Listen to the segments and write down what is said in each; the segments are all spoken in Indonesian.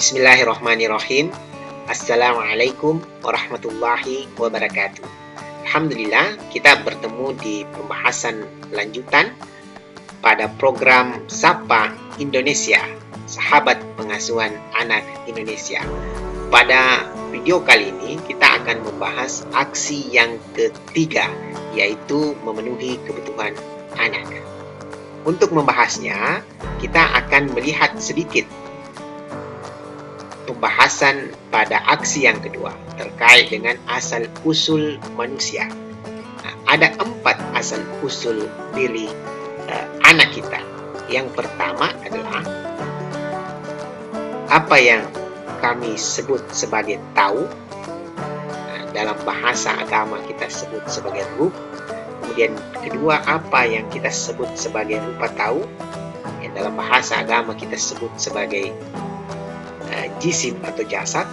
Bismillahirrahmanirrahim. Assalamualaikum warahmatullahi wabarakatuh. Alhamdulillah, kita bertemu di pembahasan lanjutan pada program Sapa Indonesia, Sahabat Pengasuhan Anak Indonesia. Pada video kali ini kita akan membahas aksi yang ketiga, yaitu memenuhi kebutuhan anak. Untuk membahasnya, kita akan melihat sedikit pembahasan pada aksi yang kedua terkait dengan asal-usul manusia. Nah, ada 4 asal-usul diri anak kita. Yang pertama adalah apa yang kami sebut sebagai tahu. Nah, dalam bahasa agama kita sebut sebagai ruh. Kemudian kedua, apa yang kita sebut sebagai rupa tahu. Yang dalam bahasa agama kita sebut sebagai jisim atau jasad.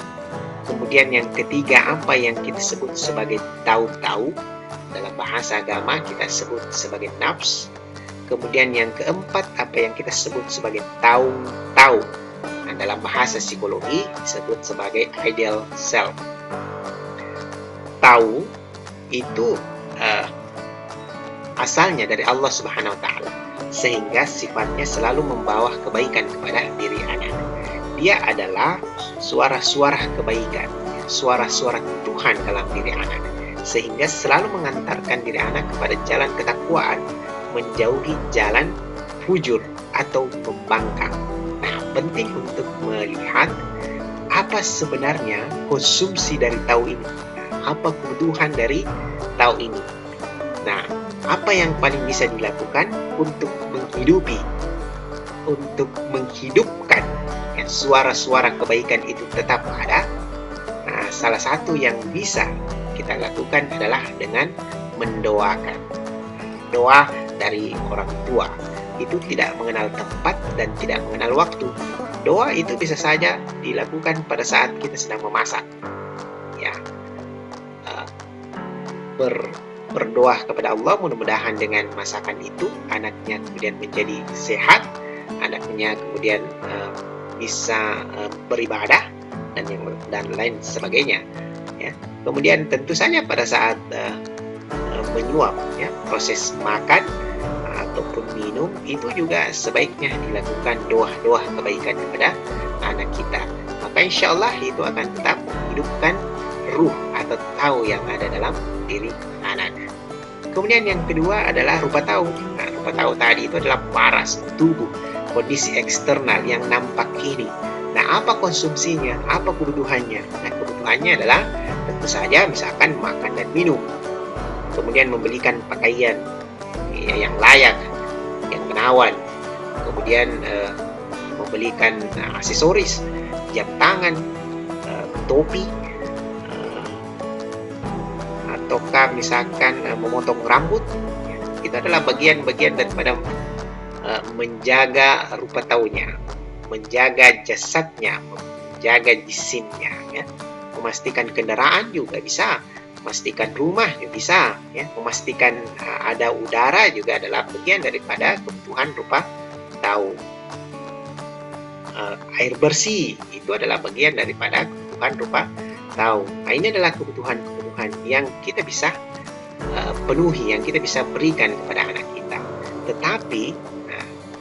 Kemudian yang ketiga, apa yang kita sebut sebagai tahu-tahu. Dalam bahasa agama kita sebut sebagai nafs. Kemudian yang keempat, apa yang kita sebut sebagai tahu-tahu. Nah, dalam bahasa psikologi disebut sebagai ideal self. Tahu itu asalnya dari Allah Subhanahu wa taala, sehingga sifatnya selalu membawa kebaikan kepada diri anak. Dia adalah suara-suara kebaikan, suara-suara Tuhan dalam diri anak, sehingga selalu mengantarkan diri anak kepada jalan ketakwaan, menjauhi jalan fujur atau pembangkang. Nah, penting untuk melihat apa sebenarnya konsumsi dari tahu ini, apa kebutuhan dari tahu ini. Nah, apa yang paling bisa dilakukan untuk menghidupkan suara-suara kebaikan itu tetap ada. Nah, salah satu yang bisa kita lakukan adalah dengan mendoakan. Doa dari orang tua itu tidak mengenal tempat dan tidak mengenal waktu. Doa itu bisa saja dilakukan pada saat kita sedang memasak. Ya, berdoa kepada Allah, mudah-mudahan dengan masakan itu anaknya kemudian menjadi sehat, anaknya kemudian bisa beribadah dan lain sebagainya. Ya. Kemudian tentu saja pada saat menyuap, ya, proses makan ataupun minum itu juga sebaiknya dilakukan doa-doa kebaikan kepada anak kita. Maka insya Allah itu akan tetap menghidupkan ruh atau tahu yang ada dalam diri anak. Kemudian yang kedua adalah rupa tahu. Nah, rupa tahu tadi itu adalah paras tubuh, kondisi eksternal yang nampak ini. Nah, apa konsumsinya? Apa kebutuhannya? Nah, kebutuhannya adalah tentu saja misalkan makan dan minum. Kemudian membelikan pakaian yang layak, yang menawan. Kemudian membelikan aksesoris, jam tangan, topi, ataukah misalkan memotong rambut. Itu adalah bagian-bagian daripada menjaga rupa taunya, menjaga jasadnya, menjaga jisimnya, ya. Memastikan kendaraan juga bisa, memastikan rumah juga bisa, ya. Memastikan ada udara juga adalah bagian daripada kebutuhan rupa tahu. Air bersih itu adalah bagian daripada kebutuhan rupa tahu. Nah, ini adalah kebutuhan-kebutuhan yang kita bisa penuhi, yang kita bisa berikan kepada anak kita. Tetapi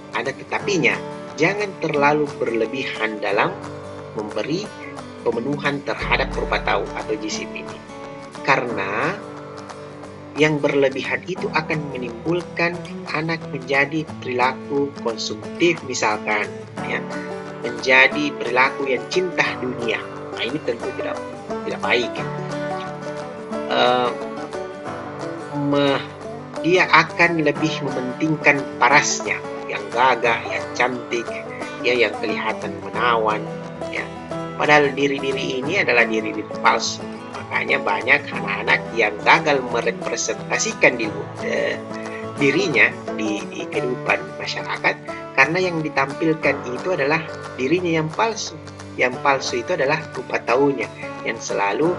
ada tetapinya, jangan terlalu berlebihan dalam memberi pemenuhan terhadap rupa tahu atau jisim ini. Karena yang berlebihan itu akan menimbulkan anak menjadi perilaku konsumtif misalkan, ya, menjadi perilaku yang cinta dunia. Nah, ini tentu tidak baik. Dia akan lebih mementingkan parasnya, yang gagah, yang cantik, ya, yang kelihatan menawan, ya. Padahal diri-diri ini adalah diri-diri palsu. Makanya banyak anak-anak yang gagal merepresentasikan dirinya di kehidupan masyarakat karena yang ditampilkan itu adalah dirinya yang palsu. Yang palsu itu adalah rupa taunya yang selalu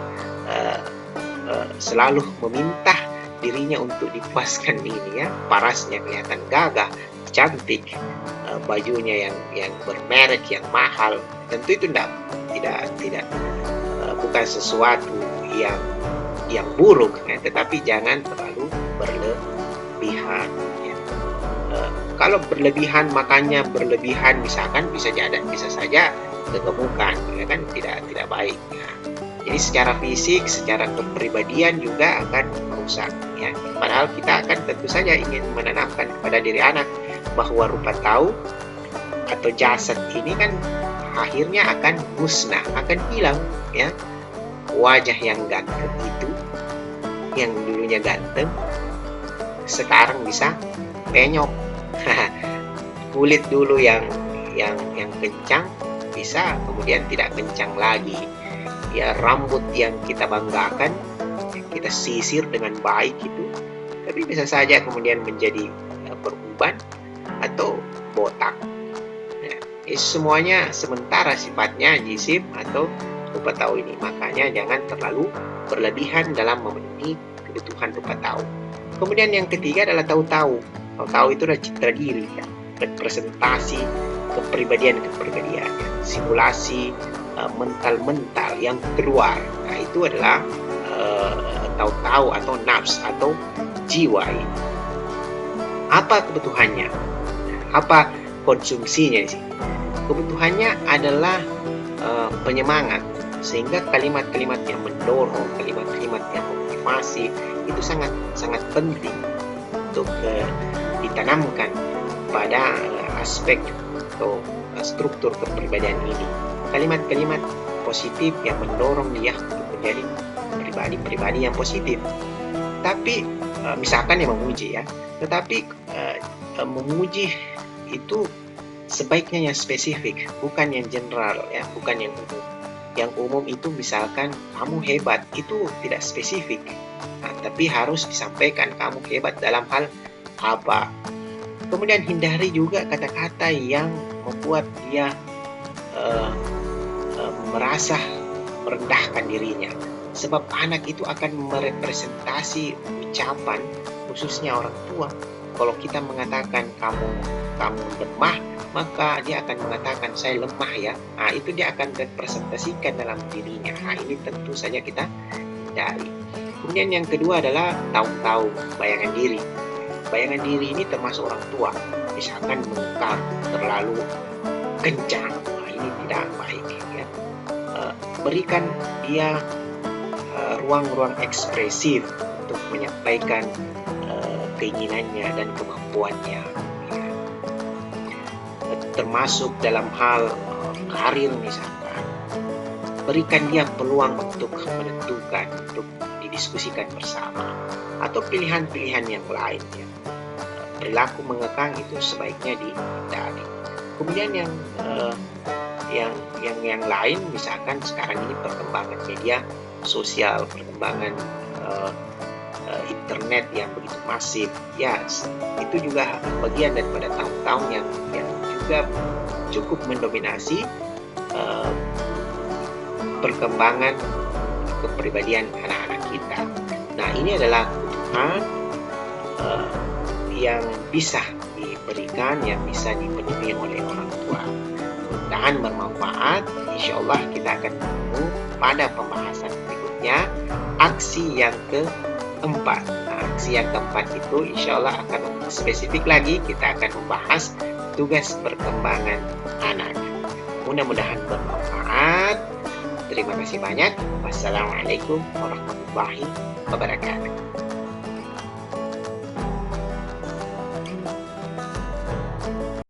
meminta dirinya untuk dipuaskan ini, ya. Parasnya kelihatan gagah, cantik, bajunya yang bermerek, yang mahal. Tentu itu tidak bukan sesuatu yang buruk, ya, tetapi jangan terlalu berlebihan. Ya. Kalau berlebihan, makannya berlebihan, misalkan bisa saja kegemukan, ya kan, tidak baik. Ya. Jadi secara fisik, secara kepribadian juga akan merusak. Ya. Padahal kita akan tentu saja ingin menanamkan kepada diri anak bahwa rupa tahu atau jasad ini kan akhirnya akan musnah, akan hilang. Ya. Wajah yang ganteng itu, yang dulunya ganteng, sekarang bisa penyok. Kulit dulu yang kencang bisa kemudian tidak kencang lagi. Ya, rambut yang kita banggakan, kita sisir dengan baik itu, tapi bisa saja kemudian menjadi beruban atau botak. Nah, semuanya sementara sifatnya jisim atau rupa tahu ini. Makanya jangan terlalu berlebihan dalam memenuhi kebutuhan rupa tahu. Kemudian yang ketiga adalah tahu-tahu. Tahu-tahu itu adalah citra diri, ya. Representasi kepribadian, simulasi mental yang keluar. Nah, itu adalah tahu-tahu atau nafs atau jiwa ini. Apa kebutuhannya? Apa konsumsinya di sini? Kebutuhannya adalah penyemangat, sehingga kalimat-kalimat yang mendorong, kalimat-kalimat yang memotivasi itu sangat penting untuk ditanamkan pada aspek atau struktur kepribadian ini. Kalimat-kalimat positif yang mendorong dia untuk menjadi pribadi yang positif. Tapi misalkan yang memuji, ya, tetapi memuji itu sebaiknya yang spesifik, bukan yang general, ya, bukan yang umum. Yang umum itu misalkan kamu hebat, itu tidak spesifik. Nah, tapi harus disampaikan kamu hebat dalam hal apa. Kemudian hindari juga kata-kata yang membuat dia merasa merendahkan dirinya. Sebab anak itu akan merepresentasi ucapan, khususnya orang tua. Kalau kita mengatakan kamu lemah, maka dia akan mengatakan saya lemah, ya. Nah, itu dia akan representasikan dalam dirinya. Nah, ini tentu saja kita hindari. Kemudian yang kedua adalah tahu-tahu bayangan diri. Bayangan diri ini termasuk orang tua. Misalkan mengungkap terlalu kencang, nah, ini tidak baik, ya. Berikan dia ruang-ruang ekspresif untuk menyampaikan keinginannya dan kemampuannya, ya. Termasuk dalam hal karir misalkan, berikan dia peluang untuk menentukan, untuk didiskusikan bersama, atau pilihan-pilihan yang lain, ya. Perilaku mengekang itu sebaiknya dihindari. Kemudian yang lain, misalkan sekarang ini perkembangan media sosial, perkembangan internet yang begitu masif, ya, itu juga bagian daripada tahun-tahun yang juga cukup mendominasi perkembangan kepribadian anak-anak kita. Nah, ini adalah kebutuhan yang bisa diberikan, yang bisa dipenuhi oleh orang tua. Mudah-mudahan bermanfaat. Insya Allah kita akan bertemu pada pembahasan berikutnya, aksi yang keempat. Nah, aksi yang keempat itu insya Allah akan spesifik lagi, kita akan membahas tugas perkembangan anak. Mudah-mudahan bermanfaat. Terima kasih banyak. Wassalamualaikum warahmatullahi wabarakatuh.